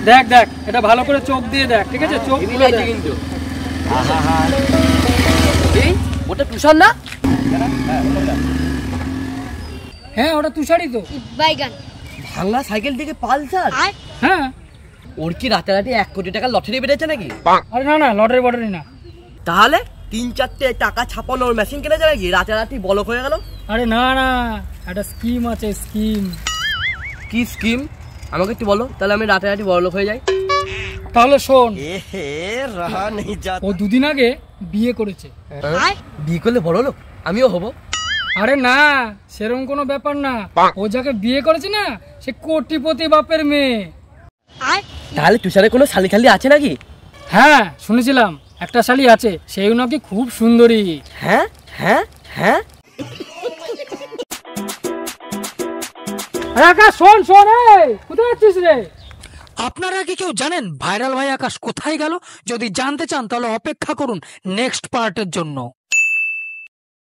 দেখ দেখ, এটা ভালো করে চোখ দিয়ে দেখ, ঠিক আছে? চোখ খুলে দেখ কিন্তু। এই ওটা তুষার না? হ্যাঁ ওটা তুষারই তো। বাইগান ভাঙা সাইকেল থেকে পালসার। হ্যাঁ। ওর কি রাতারাতি 1 কোটি টাকা লটারি বেড়েছে নাকি? আরে না না, লটারি বটারি না। তাহলে 3-4টে টাকা ছাপানোর মেশিন কিনে যাবে কি রাতারাতি বলক হয়ে গেল? আরে না না, একটা স্কিম আছে, স্কিম। কি স্কিম আমাকে একটু বলো, তাহলে আমি রাতারাতি বড়লোক হয়ে যাই। তাহলে শোন, ও 2 দিন আগে বিয়ে করেছে। বিয়ে করলে বড়লোক আমিও হব? আরে না, সেরকম কোনো ব্যাপার না। ও যাকে বিয়ে করেছে না, সে কোটিপতি বাপের মেয়ে। তাহলে তুষারের কোনো শালি খালি আছে নাকি? হ্যাঁ শুনেছিলাম একটা শালি আছে, সেও নাকি খুব সুন্দরী। হ্যাঁ হ্যাঁ হ্যাঁ। আকাশ শোন শোন, কোথায় যাচ্ছিস রে? আপনারা কি কেউ জানেন ভাইরাল ভাই আকাশ কোথায় গেল? যদি জানতে চান তাহলে অপেক্ষা করুন নেক্সট পার্টের জন্য।